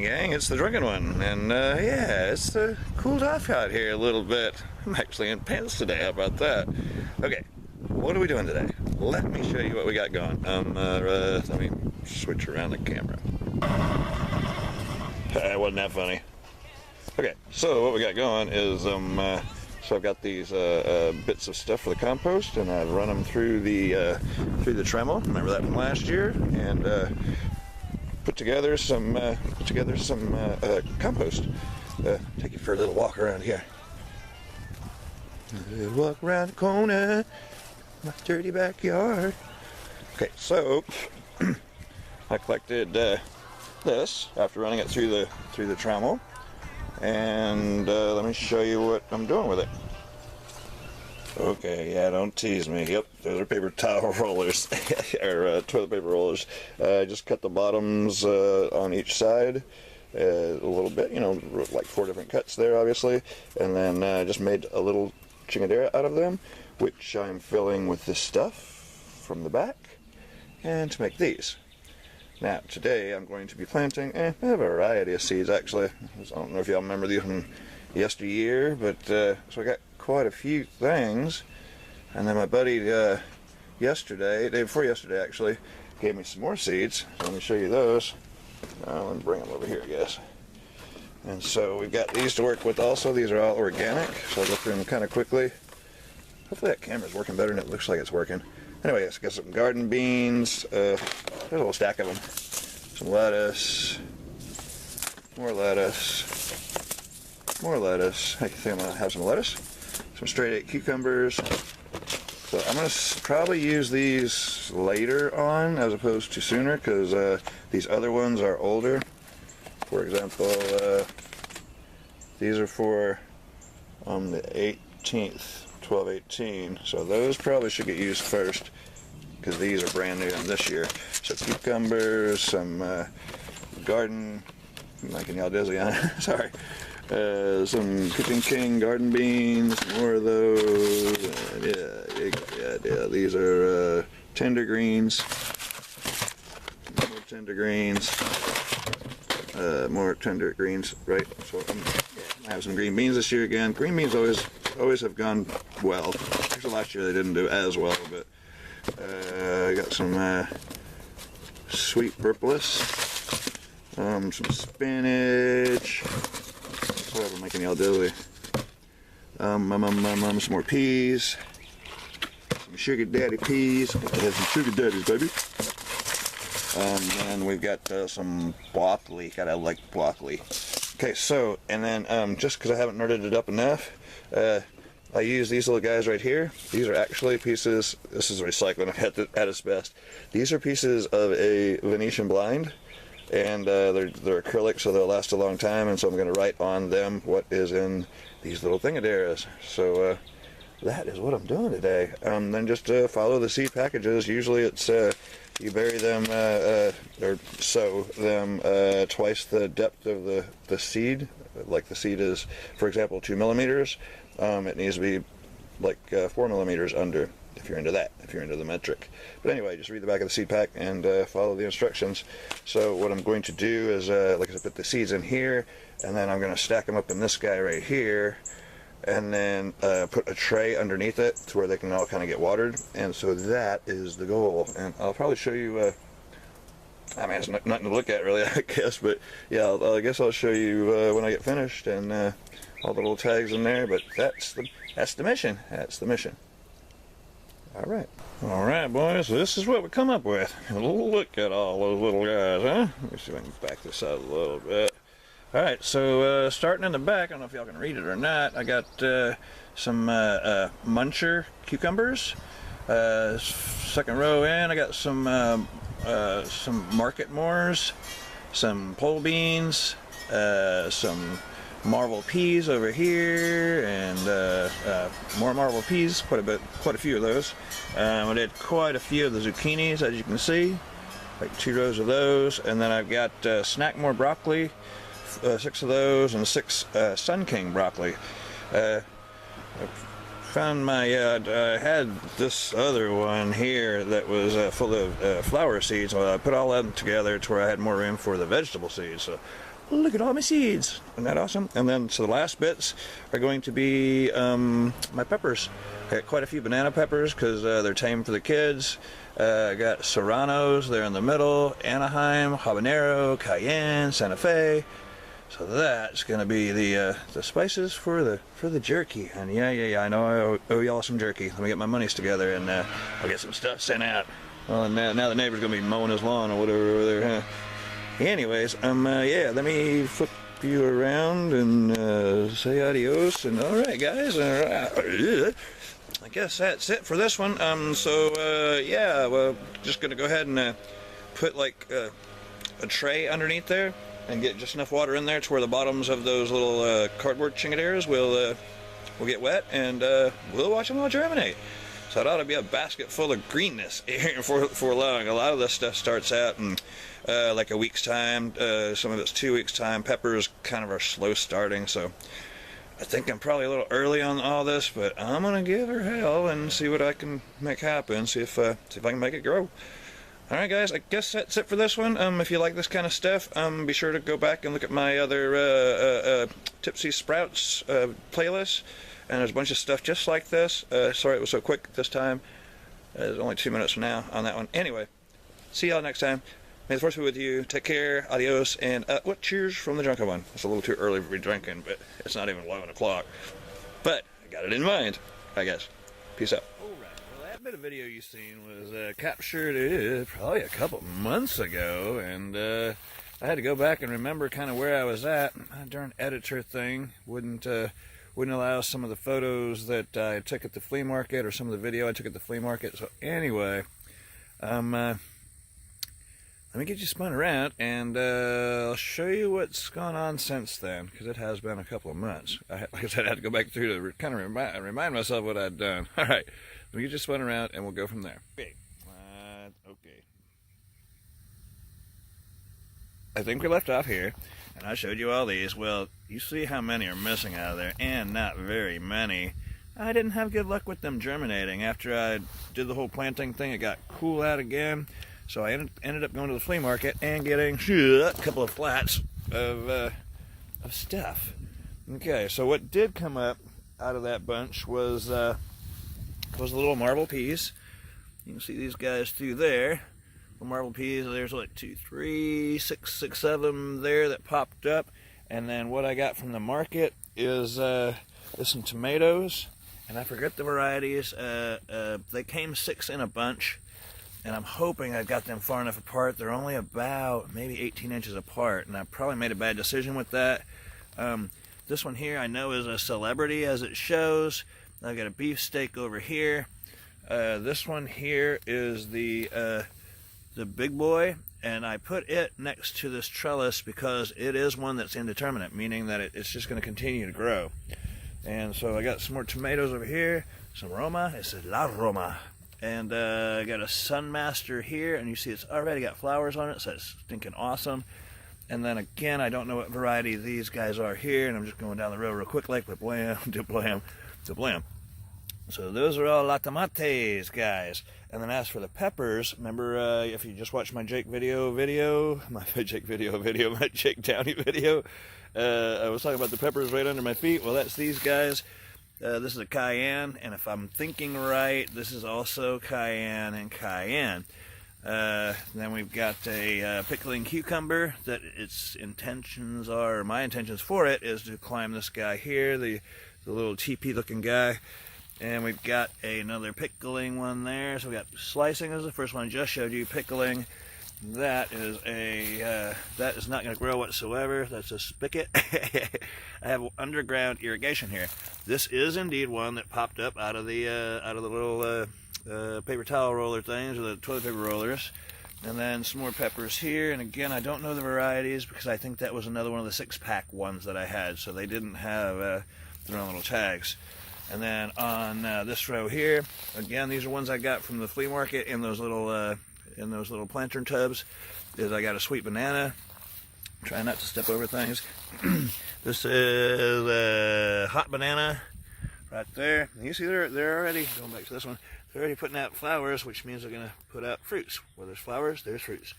gang, it's the Drunkinone, and yeah, it's cooled off out here a little bit. I'm actually in pants today, how about that? Okay, what are we doing today? Let me show you what we got going. Let me switch around the camera. Wasn't that funny? Okay, so what we got going is, so I've got these bits of stuff for the compost, and I've run them through the Dremel. Remember that from last year? And put together some compost. Take you for a little walk around here. A little walk around the corner, my dirty backyard. Okay, so I collected this after running it through the Dremel, and let me show you what I'm doing with it. Okay, yeah, don't tease me. Yep, those are paper towel rollers, or toilet paper rollers. I just cut the bottoms on each side a little bit, you know, like 4 different cuts there, obviously, and then just made a little chingadera out of them, which I'm filling with this stuff from the back, and to make these. Now, today I'm going to be planting a variety of seeds, actually. I don't know if y'all remember these from yesteryear, but so I got quite a few things, and then my buddy day before yesterday actually, gave me some more seeds. So let me show you those. Let me bring them over here, I guess. And so we've got these to work with also. These are all organic, so I'll go through them kind of quickly. Hopefully that camera's working better than it looks like it's working. Anyway, let's get some garden beans. There's a little stack of them. Some lettuce. More lettuce. More lettuce. I think I'm going to have some lettuce. Some straight 8 cucumbers. So I'm going to probably use these later on as opposed to sooner, because these other ones are older. For example, these are for the 18th, 12/18. So those probably should get used first, because these are brand new in this year. So cucumbers, some garden, I'm making y'all dizzy on it, sorry. Some Kitchen King garden beans, more of those. Yeah, these are tender greens. More tender greens. More tender greens, right? So I have some green beans this year again. Green beans always have gone well. Actually, last year they didn't do as well, but I got some sweet purplis, some spinach. Sorry if I'm making y'all dizzy. Some more peas. Some sugar daddy peas. Got to have some sugar daddies, baby. And we've got some broccoli. Gotta like broccoli. Okay, so, and then just because I haven't nerded it up enough, I use these little guys right here. These are actually pieces, this is recycling at its best. These are pieces of a Venetian blind, and they're acrylic, so they'll last a long time, and so I'm going to write on them what is in these little thingadaras. So that is what I'm doing today. Then just follow the seed packages. Usually it's you bury them or sow them twice the depth of the seed. Like the seed is, for example, 2 millimeters. It needs to be like 4 millimeters under, if you're into that, if you're into the metric. But anyway, just read the back of the seed pack and follow the instructions. So what I'm going to do is, like I said, put the seeds in here, and then I'm going to stack them up in this guy right here, and then put a tray underneath it to where they can all kind of get watered. And so that is the goal. And I'll probably show you, I mean, it's nothing to look at really, I guess, but yeah, I guess I'll show you when I get finished, and all the little tags in there. But that's the mission. That's the mission. All right, boys, this is what we come up with. Look at all those little guys, huh? Let me see if I can back this out a little bit. All right, so starting in the back, I don't know if y'all can read it or not, I got some muncher cucumbers. Second row in, I got some market moors, some pole beans, some marvel peas over here, and more marvel peas, quite a few of those. I did quite a few of the zucchinis, as you can see, like 2 rows of those, and then I've got snackmore broccoli, 6 of those, and 6 Sun King broccoli. I found I had this other one here that was full of flower seeds, so I put all of them together to where I had more room for the vegetable seeds. So look at all my seeds. Isn't that awesome? And then, so the last bits are going to be my peppers. I got quite a few banana peppers because they're tame for the kids. I got serranos, they're in the middle, Anaheim, habanero, cayenne, Santa Fe. So that's gonna be the spices for the jerky. And yeah, I know I owe y'all some jerky. Let me get my monies together and I'll get some stuff sent out. Well, and now the neighbor's gonna be mowing his lawn or whatever over there. Huh? Anyways, yeah, let me flip you around and say adios. And all right, guys. I guess that's it for this one. Yeah, well, just gonna go ahead and put like a tray underneath there and get just enough water in there to where the bottoms of those little cardboard chingaderas will get wet, and we'll watch them all germinate. So it ought to be a basket full of greenness here for long. A lot of this stuff starts out in like a week's time. Some of it's 2 weeks' time. Peppers kind of are slow starting, so I think I'm probably a little early on all this, but I'm gonna give her hell and see what I can make happen. See if I can make it grow. All right, guys. I guess that's it for this one. If you like this kind of stuff, be sure to go back and look at my other Tipsy Sprouts playlist. And there's a bunch of stuff just like this. Sorry it was so quick this time. There's only 2 minutes from now on that one. Anyway, see y'all next time. May the force be with you. Take care. Adios. And cheers from the drunken one. It's a little too early to be drinking, but it's not even 11 o'clock. But I got it in mind, I guess. Peace out. All right. Well, that bit of video you seen was captured probably a couple months ago, and I had to go back and remember kind of where I was at. My darn editor thing wouldn't allow some of the photos that I took at the flea market or some of the video I took at the flea market. So anyway, let me get you spun around and I'll show you what's gone on since then, because it has been a couple of months. Like I said, I had to go back through to kind of remind myself what I'd done. All right, let me get you spun around and we'll go from there. Okay. I think we left off here, and I showed you all these. Well, you see how many are missing out of there, and not very many. I didn't have good luck with them germinating. After I did the whole planting thing, it got cool out again, so I ended up going to the flea market and getting a couple of flats of stuff. Okay, so what did come up out of that bunch was the little marble peas. You can see these guys through there. Marble peas, there's like 2, 3, 6 of them there that popped up. And then what I got from the market is some tomatoes, and I forget the varieties. They came 6 in a bunch, and I'm hoping I got them far enough apart. They're only about maybe 18 inches apart, and I probably made a bad decision with that. This one here I know is a celebrity, as it shows. I've got a beefsteak over here. This one here is the big boy, and I put it next to this trellis because it is one that's indeterminate, meaning that it's just going to continue to grow. And so I got some more tomatoes over here, some Roma, it's a La Roma, and I got a Sunmaster here, and you see it's already got flowers on it, so it's stinking awesome. And then again, I don't know what variety these guys are here, and I'm just going down the road real quick like blam, blam, blam. So those are all La Tomates, guys. And then as for the peppers, remember if you just watched my Jake Downey video, I was talking about the peppers right under my feet. Well, that's these guys. This is a cayenne, and if I'm thinking right, this is also cayenne and cayenne. Then we've got a pickling cucumber that my intentions for it is to climb this guy here, the little teepee looking guy. And we've got another pickling one there. So we got slicing is the first one I just showed you. Pickling, that is not going to grow whatsoever. That's a spigot. I have underground irrigation here. This is indeed one that popped up out of the little paper towel roller things, or the toilet paper rollers. And then some more peppers here. And again, I don't know the varieties because I think that was another one of the 6-pack ones that I had. So they didn't have their own little tags. And then on this row here, again, these are ones I got from the flea market in those little planter tubs. I got a sweet banana. Try not to step over things. This is a hot banana right there. And you see they're already, going back to this one, they're already putting out flowers, which means they're going to put out fruits. Where there's flowers, there's fruits.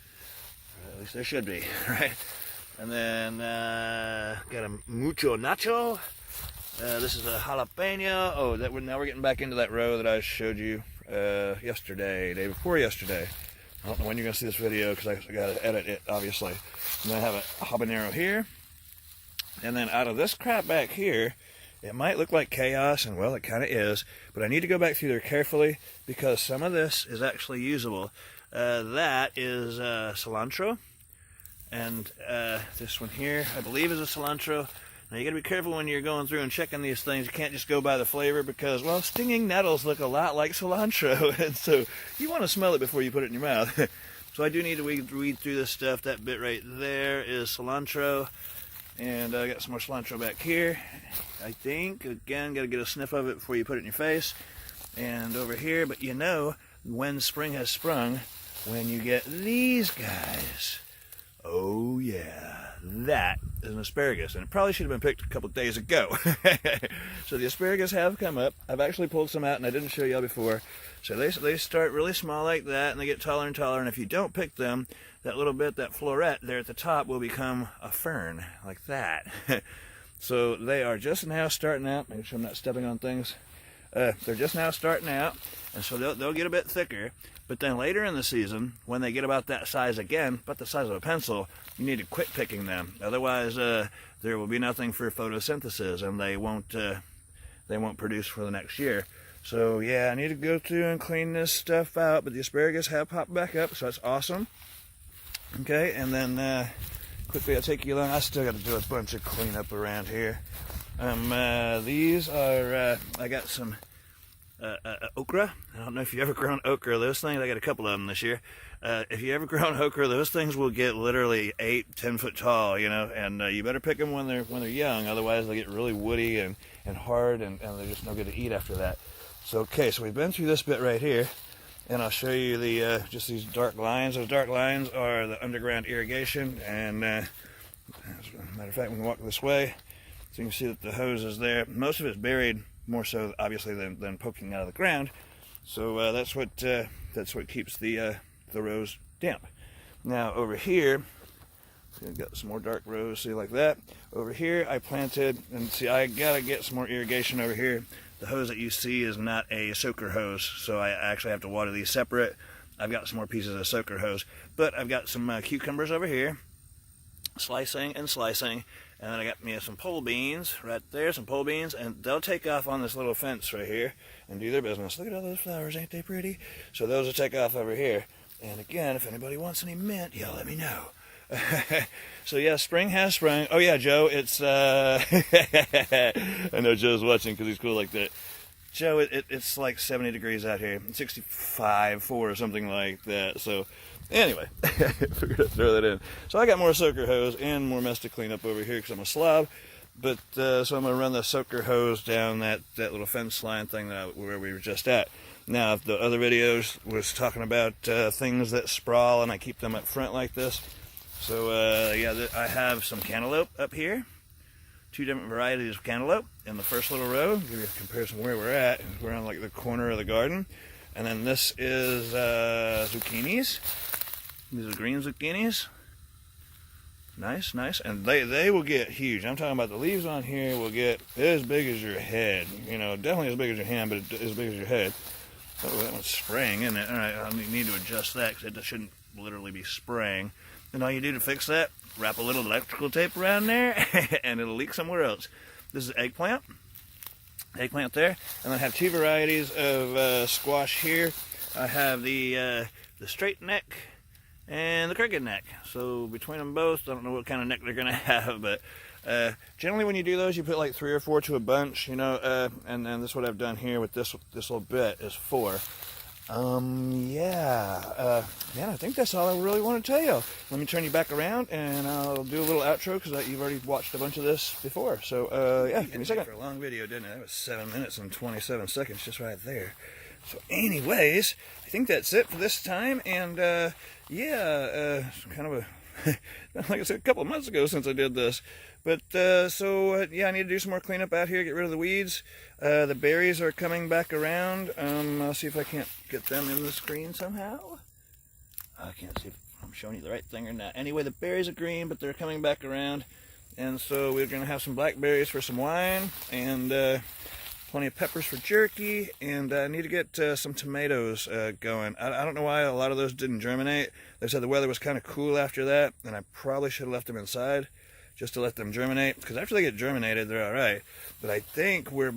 Or at least there should be, right? And then got a mucho nacho. This is a jalapeno. Oh, now we're getting back into that row that I showed you yesterday, day before yesterday. I don't know when you're going to see this video because I got to edit it, obviously. And then I have a habanero here. And then out of this crap back here, it might look like chaos, and well, it kind of is. But I need to go back through there carefully because some of this is actually usable. That is cilantro. And this one here, I believe, is a cilantro. Now, you got to be careful when you're going through and checking these things. You can't just go by the flavor because, well, stinging nettles look a lot like cilantro. And so you want to smell it before you put it in your mouth. So I do need to read through this stuff. That bit right there is cilantro. And I got some more cilantro back here, I think. Again, got to get a sniff of it before you put it in your face. And over here, but you know, when spring has sprung, when you get these guys, oh yeah, that is an asparagus. And it probably should have been picked a couple of days ago. So the asparagus have come up. I've actually pulled some out, and I didn't show y'all before. So they start really small like that, and they get taller and taller. And if you don't pick them, that little bit, that floret there at the top will become a fern, like that. So they are just now starting out. Make sure I'm not stepping on things. They're just now starting out, and so they'll get a bit thicker. But then later in the season, when they get about that size again, about the size of a pencil, you need to quit picking them. Otherwise, there will be nothing for photosynthesis, and they won't produce for the next year. So yeah, I need to go through and clean this stuff out. But the asparagus have popped back up, so that's awesome. Okay, and then quickly I'll take you along. I still got to do a bunch of cleanup around here. These are, I got some okra. I don't know if you've ever grown okra. Those things, I got a couple of them this year. If you ever grown okra, those things will get literally 8-10 foot tall, you know, and you better pick them when they're young. Otherwise, they get really woody and hard, and they're just no good to eat after that. So, okay, so we've been through this bit right here. And I'll show you the just these dark lines. Those dark lines are the underground irrigation. And as a matter of fact, we can walk this way, so you can see that the hose is there. Most of it's buried, more so obviously than poking out of the ground. So that's what keeps the rows damp. Now over here, see, I've got some more dark rows. See, like that. Over here, I planted, and see, I gotta get some more irrigation over here. The hose that you see is not a soaker hose, so I actually have to water these separate. I've got some more pieces of soaker hose, but I've got some cucumbers over here, slicing and slicing, and then I got me some pole beans right there, some pole beans, and they'll take off on this little fence right here and do their business. Look at all those flowers, ain't they pretty? So those will take off over here. And again, if anybody wants any mint, yeah, let me know. So yeah, spring has sprung. Oh yeah, Joe, it's I know Joe's watching because he's cool like that. Joe, it's like 70 degrees out here, 65, 4 or something like that. So anyway, figured I'd throw that in. So I got more soaker hose and more mess to clean up over here because I'm a slob. But so I'm gonna run the soaker hose down that little fence line thing where we were just at. Now, the other videos was talking about things that sprawl, and I keep them up front like this. So, yeah, I have some cantaloupe up here. 2 different varieties of cantaloupe in the first little row. Give you a comparison where we're at. We're on like the corner of the garden. And then this is zucchinis. These are green zucchinis. Nice, nice. And they will get huge. I'm talking about the leaves on here will get as big as your head. You know, definitely as big as your hand, but as big as your head. Oh, that one's spraying, isn't it? All right, I need to adjust that because it shouldn't literally be spraying. And all you do to fix that, wrap a little electrical tape around there, and it'll leak somewhere else. This is eggplant there, and I have 2 varieties of squash here. I have the straight neck and the crooked neck. So between them both, I don't know what kind of neck they're gonna have, but generally when you do those, you put like 3 or 4 to a bunch, you know. And this is what I've done here with this little bit is 4. Yeah, man, I think that's all I really want to tell you. Let me turn you back around, and I'll do a little outro, because you've already watched a bunch of this before. So, yeah, give me a second. For a long video, didn't it? That was 7 minutes and 27 seconds just right there. So, anyways, I think that's it for this time, and, yeah, kind of like I said, a couple of months ago since I did this. But, yeah, I need to do some more cleanup out here, get rid of the weeds. The berries are coming back around. I'll see if I can't get them in the screen somehow. I can't see. I'm showing you the right thing or not. Anyway, the berries are green, but they're coming back around. And so we're going to have some blackberries for some wine, and plenty of peppers for jerky, and I need to get some tomatoes going. I don't know why a lot of those didn't germinate. They said the weather was kind of cool after that, and I probably should have left them inside just to let them germinate, because after they get germinated, they're all right. But I think we're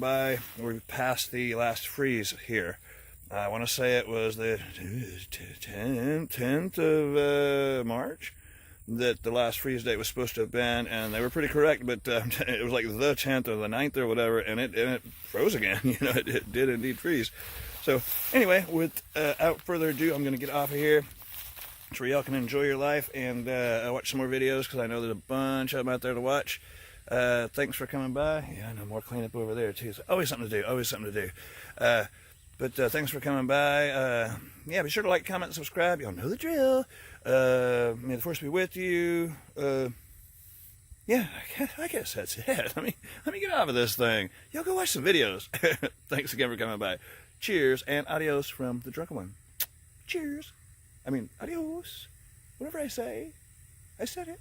past the last freeze here. I want to say it was the 10th of March that the last freeze date was supposed to have been, and they were pretty correct, but it was like the 10th or the 9th or whatever, and it froze again. You know, it did indeed freeze. So anyway, without further ado, I'm going to get off of here so y'all can enjoy your life and watch some more videos, because I know there's a bunch of them out there to watch. Thanks for coming by. Yeah, I know, more cleanup over there too. So always something to do, always something to do. But thanks for coming by. Yeah, be sure to like, comment, and subscribe. Y'all know the drill. May the force be with you. Yeah, I guess that's it. Let me get off of this thing. Y'all go watch some videos. Thanks again for coming by. Cheers and adios from the Drunkinone. Cheers. I mean, adios. Whatever I say, I said it.